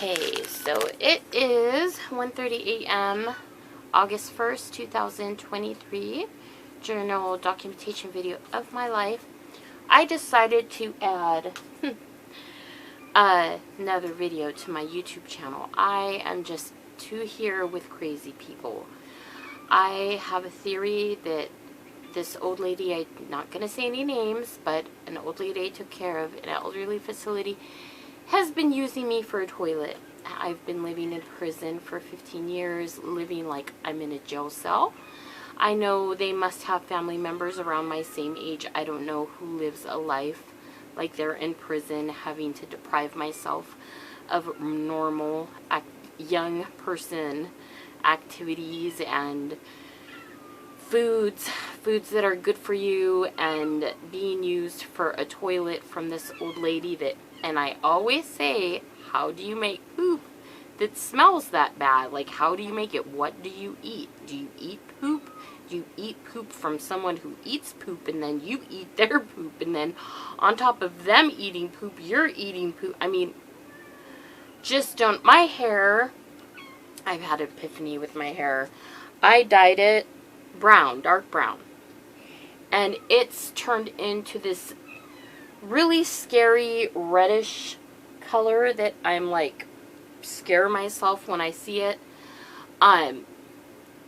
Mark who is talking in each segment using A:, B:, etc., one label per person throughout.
A: Okay, so it is 1:30 a.m. August 1st, 2023. Journal documentation video of my life. I decided to add another video to my YouTube channel. I am just too here with crazy people. I have a theory that this old lady, I'm not going to say any names, but an old lady I took care of in an elderly facility has been using me for a toilet. I've been living in prison for 15 years, living like I'm in a jail cell. I know they must have family members around my same age. I don't know who lives a life like they're in prison, having to deprive myself of normal young person activities and foods that are good for you, and being used for a toilet from this old lady that, and I always say, how do you make poop that smells that bad? Like, how do you make it? What do you eat? Do you eat poop? Do you eat poop from someone who eats poop, and then you eat their poop, and then on top of them eating poop, you're eating poop? I mean, just don't. My hair, I've had an epiphany with my hair. I dyed it brown, dark brown, and it's turned into this really scary reddish color that I'm like scare myself when I see it.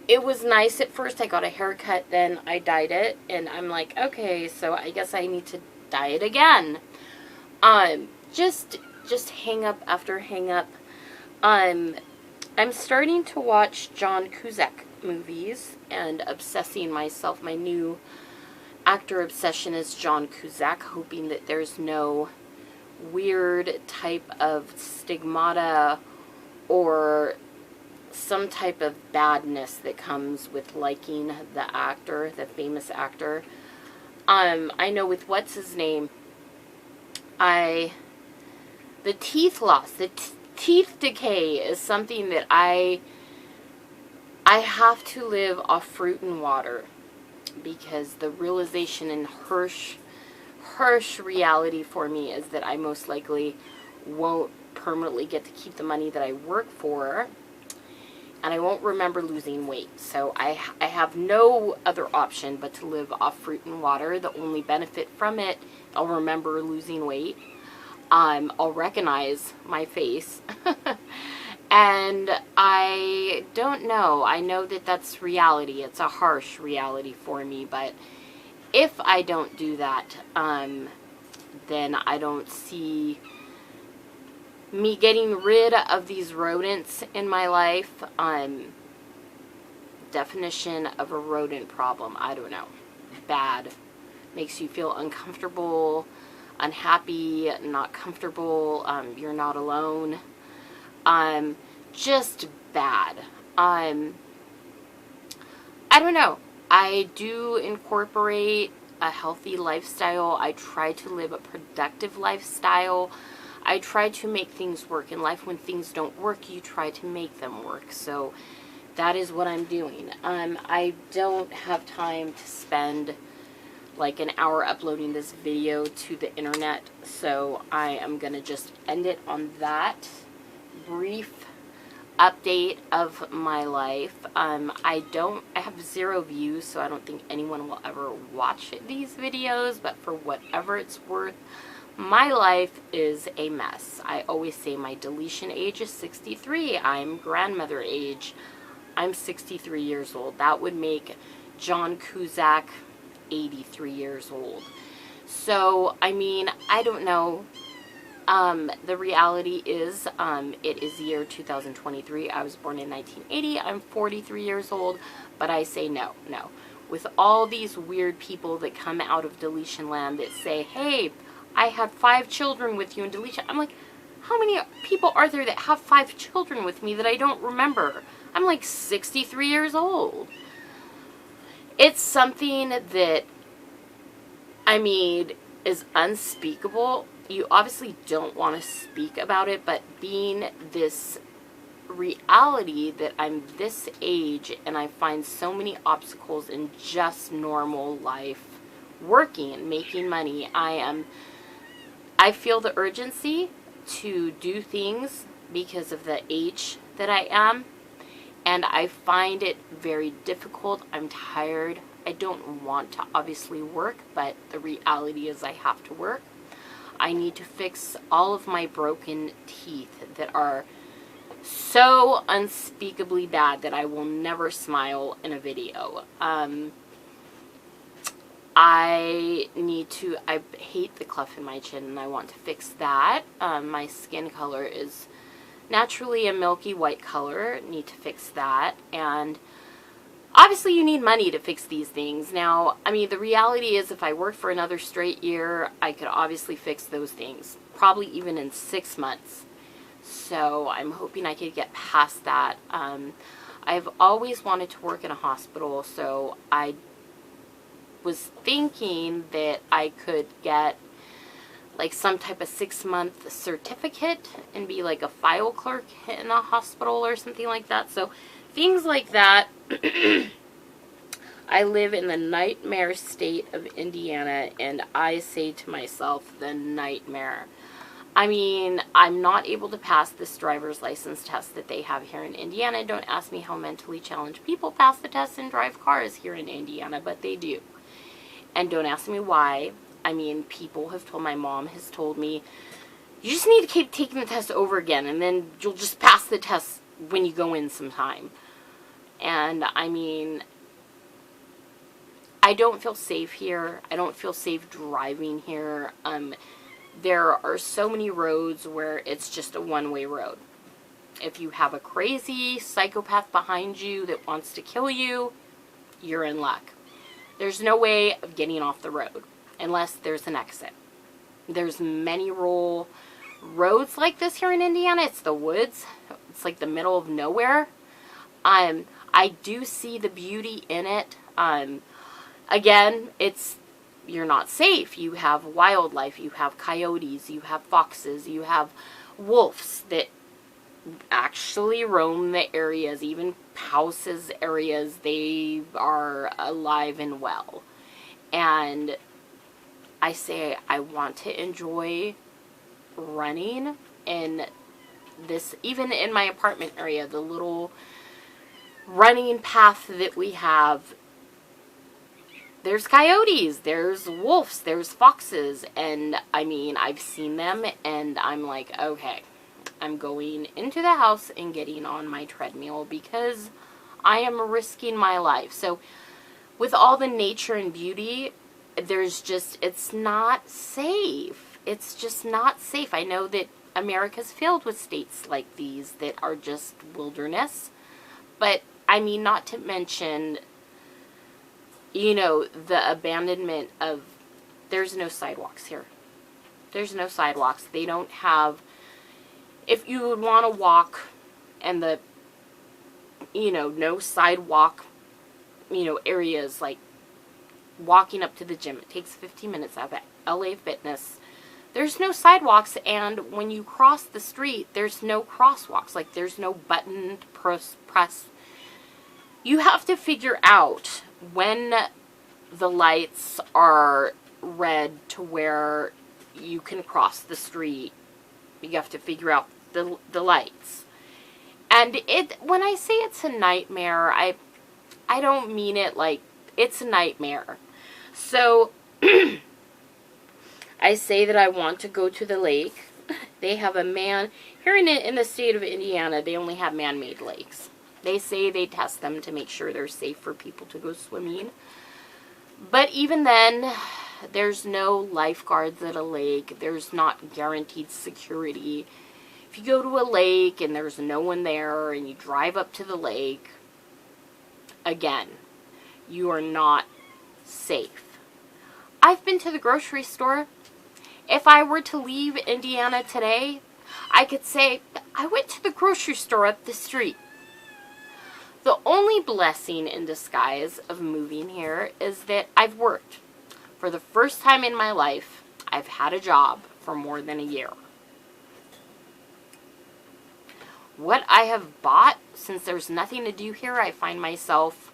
A: It was nice at first. I got a haircut, then I dyed it, and I'm like, okay, so I guess I need to dye it again. Just hang up after hang up. I'm starting to watch John Cusack movies and obsessing myself. My new actor obsession is John Cusack, hoping that there's no weird type of stigmata or some type of badness that comes with liking the actor, the famous actor. I know with what's his name, the teeth loss, teeth decay is something that I have to live off fruit and water, because the realization and harsh reality for me is that I most likely won't permanently get to keep the money that I work for, and I won't remember losing weight. So I have no other option but to live off fruit and water. The only benefit from it, I'll remember losing weight. I'll recognize my face. And I don't know. I know that that's reality. It's a harsh reality for me. But if I don't do that, then I don't see me getting rid of these rodents in my life. Definition of a rodent problem, I don't know. Bad. Makes you feel uncomfortable, unhappy, not comfortable. You're not alone. Just bad. I don't know. I do incorporate a healthy lifestyle. I try to live a productive lifestyle. I try to make things work in life. When things don't work, you try to make them work. So that is what I'm doing. I don't have time to spend like an hour uploading this video to the internet, so I am going to just end it on that brief update of my life. I have 0 views, so I don't think anyone will ever watch these videos, but for whatever it's worth, my life is a mess. I always say my deletion age is 63. I'm grandmother age. I'm 63 years old. That would make John Cusack 83 years old. So, I mean, I don't know. The reality is, it is the year 2023. I was born in 1980. I'm 43 years old, but I say no. With all these weird people that come out of deletion land that say, hey, I had 5 children with you in deletion. I'm like, how many people are there that have 5 children with me that I don't remember? I'm like 63 years old. It's something that, I mean, is unspeakable. You obviously don't want to speak about it, but being this reality that I'm this age and I find so many obstacles in just normal life, working, making money, I feel the urgency to do things because of the age that I am, and I find it very difficult. I'm tired. I don't want to obviously work, but the reality is I have to work. I need to fix all of my broken teeth that are so unspeakably bad that I will never smile in a video. I hate the cleft in my chin, and I want to fix that. My skin color is naturally a milky white color. Need to fix that. And obviously you need money to fix these things. Now, I mean, the reality is if I worked for another straight year, I could obviously fix those things. Probably even in 6 months. So I'm hoping I could get past that. I've always wanted to work in a hospital, so I was thinking that I could get like some type of 6-month certificate and be like a file clerk in a hospital or something like that. So things like that. I live in the nightmare state of Indiana, and I say to myself, the nightmare. I mean, I'm not able to pass this driver's license test that they have here in Indiana. Don't ask me how mentally challenged people pass the test and drive cars here in Indiana, but they do. And don't ask me why. I mean, people have told, my mom has told me, you just need to keep taking the test over again, and then you'll just pass the test when you go in sometime. And, I mean, I don't feel safe here. I don't feel safe driving here. There are so many roads where it's just a one-way road. If you have a crazy psychopath behind you that wants to kill you, you're in luck. There's no way of getting off the road unless there's an exit. There's many rural roads like this here in Indiana. It's the woods. It's like the middle of nowhere. I do see the beauty in it. Again, you're not safe. You have wildlife. You have coyotes. You have foxes. You have wolves that actually roam the areas, even houses areas. They are alive and well. And I say I want to enjoy running in this, even in my apartment area, the little running path that we have. There's coyotes, there's wolves, there's foxes, and I mean, I've seen them, and I'm like, okay, I'm going into the house and getting on my treadmill because I am risking my life. So with all the nature and beauty, it's not safe. It's just not safe. I know that America's filled with states like these that are just wilderness, but I mean, not to mention, you know, the abandonment of, there's no sidewalks here. There's no sidewalks. They don't have, if you would want to walk and the, you know, no sidewalk, you know, areas like walking up to the gym. It takes 15 minutes out of LA Fitness. There's no sidewalks, and when you cross the street, there's no crosswalks. Like, there's no button to press. You have to figure out when the lights are red to where you can cross the street. You have to figure out the lights. And when I say it's a nightmare, I don't mean it like it's a nightmare. So I say that I want to go to the lake. They have here in the state of Indiana, they only have man-made lakes. They say they test them to make sure they're safe for people to go swimming. But even then, there's no lifeguards at a lake. There's not guaranteed security. If you go to a lake and there's no one there and you drive up to the lake, again, you are not safe. I've been to the grocery store. If I were to leave Indiana today, I could say, I went to the grocery store up the street. The only blessing in disguise of moving here is that I've worked. For the first time in my life, I've had a job for more than a year. What I have bought, since there's nothing to do here, I find myself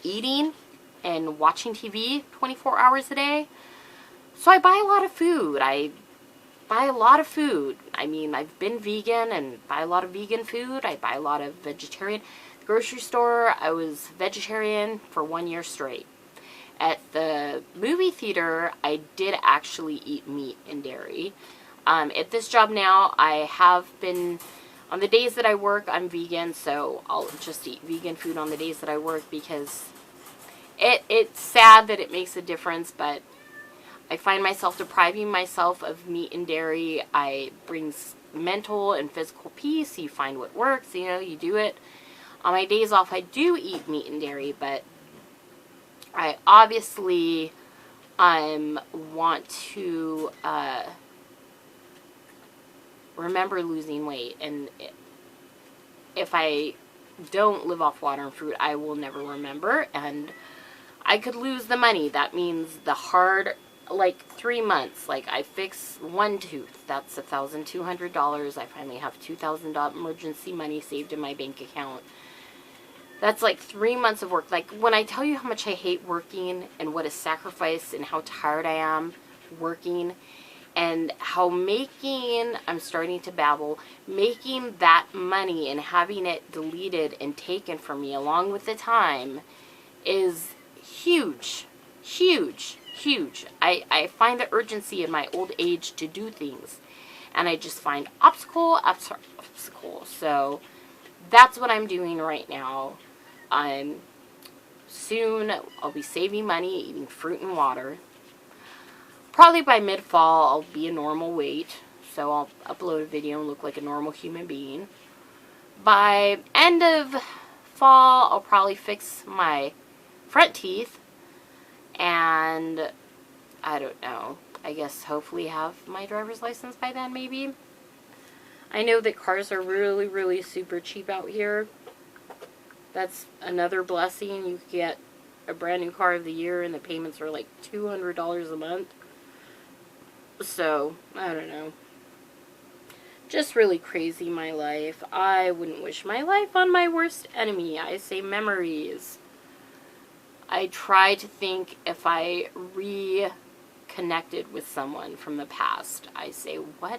A: eating and watching TV 24 hours a day. So I buy a lot of food. I mean, I've been vegan and buy a lot of vegan food. I buy a lot of vegetarian. Grocery store, I was vegetarian for 1 year straight. At the movie theater, I did actually eat meat and dairy. At this job now, I have been, on the days that I work, I'm vegan, so I'll just eat vegan food on the days that I work because it's sad that it makes a difference, but I find myself depriving myself of meat and dairy. I brings mental and physical peace. You find what works, you know, you do it. On my days off, I do eat meat and dairy, but I obviously want to remember losing weight, and if I don't live off water and fruit, I will never remember, and I could lose the money. That means the hard, like 3 months, like I fix one tooth, that's $1,200. I finally have $2,000 emergency money saved in my bank account. That's like 3 months of work. Like, when I tell you how much I hate working and what a sacrifice and how tired I am working, and how I'm starting to babble, making that money and having it deleted and taken from me along with the time is huge, huge, huge. I find the urgency in my old age to do things, and I just find obstacle after obstacle. So that's what I'm doing right now. Soon I'll be saving money, eating fruit and water. Probably by mid-fall, I'll be a normal weight, so I'll upload a video and look like a normal human being. By end of fall, I'll probably fix my front teeth, and I don't know, I guess hopefully have my driver's license by then, maybe. I know that cars are really, really super cheap out here. That's another blessing. You get a brand new car of the year, and the payments are like $200 a month. So, I don't know. Just really crazy, my life. I wouldn't wish my life on my worst enemy. I say memories. I try to think if I reconnected with someone from the past, I say, what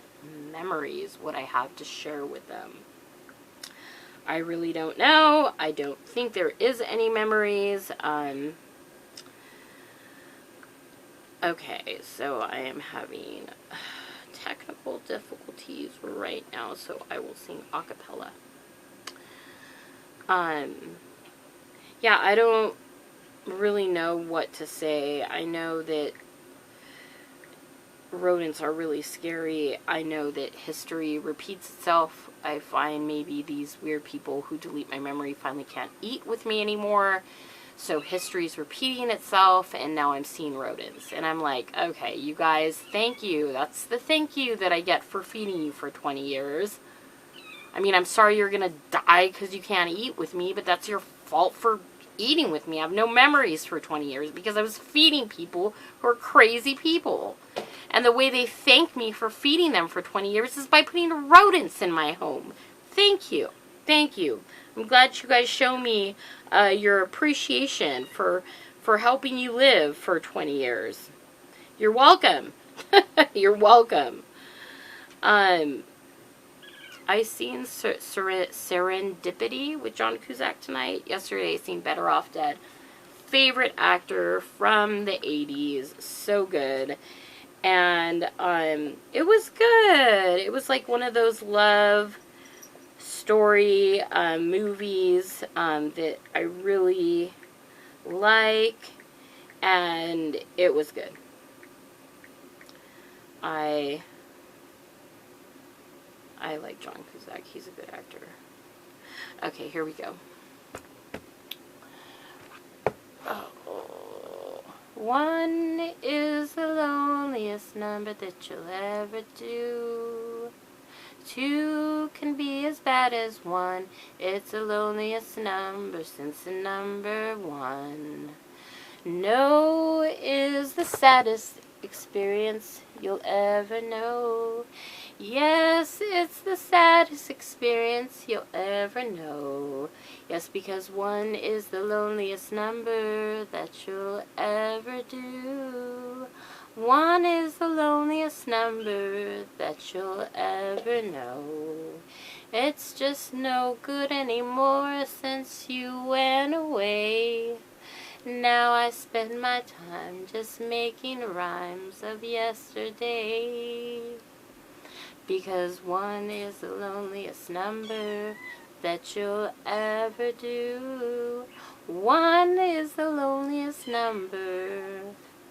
A: memories would I have to share with them? I really don't know. I don't think there is any memories. Okay, so I am having technical difficulties right now, so I will sing a cappella. Yeah, I don't really know what to say. I know that rodents are really scary. I know that history repeats itself. I find maybe these weird people who delete my memory finally can't eat with me anymore. So history's repeating itself, and now I'm seeing rodents. And I'm like, okay, you guys, thank you. That's the thank you that I get for feeding you for 20 years. I mean, I'm sorry you're going to die because you can't eat with me, but that's your fault for eating with me. I have no memories for 20 years because I was feeding people who are crazy people. And the way they thank me for feeding them for 20 years is by putting rodents in my home. Thank you. Thank you. I'm glad you guys show me your appreciation for helping you live for 20 years. You're welcome. You're welcome. I seen Serendipity with John Cusack tonight. Yesterday I seen Better Off Dead. Favorite actor from the 80s. So good. And it was good. It was like one of those love story movies that I really like, and it was good. I like John Cusack. He's a good actor. Okay, here we go. Oh. 1 is the loneliest number that you'll ever do. 2 can be as bad as 1. It's the loneliest number since the number 1. No is the saddest experience you'll ever know. Yes, it's the saddest experience you'll ever know. Yes, because 1 is the loneliest number that you'll ever do. One is the loneliest number that you'll ever know. It's just no good anymore since you went away. Now I spend my time just making rhymes of yesterday. Because one is the loneliest number that you'll ever do. One is the loneliest number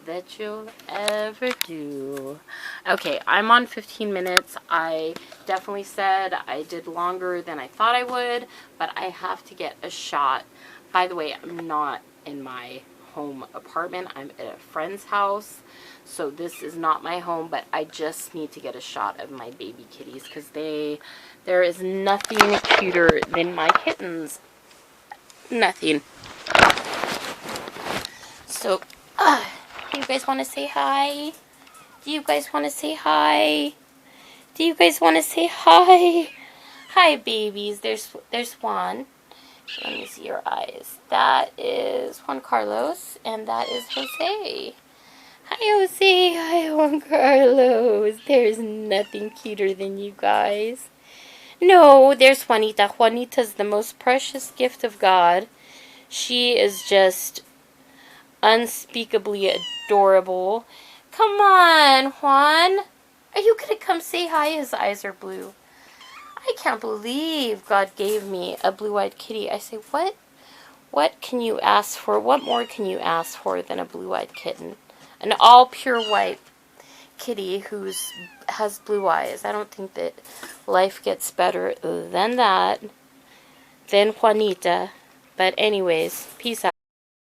A: that you'll ever do. Okay, I'm on 15 minutes. I definitely said I did longer than I thought I would, but I have to get a shot. By the way, I'm not in my home apartment. I'm at a friend's house. So this is not my home, but I just need to get a shot of my baby kitties because there is nothing cuter than my kittens. Nothing. So, do you guys want to say hi? Do you guys want to say hi? Do you guys want to say hi? Hi, babies. There's Juan. Let me see your eyes. That is Juan Carlos, and that is Jose. Hi, Jose. Hi, Juan Carlos. There's nothing cuter than you guys. No, there's Juanita. Juanita's the most precious gift of God. She is just unspeakably adorable. Come on, Juan. Are you going to come say hi? His eyes are blue. I can't believe God gave me a blue-eyed kitty. I say, what can you ask for? What more can you ask for than a blue-eyed kitten? An all pure white kitty who has blue eyes. I don't think that life gets better than that, than Juanita. But anyways, peace out.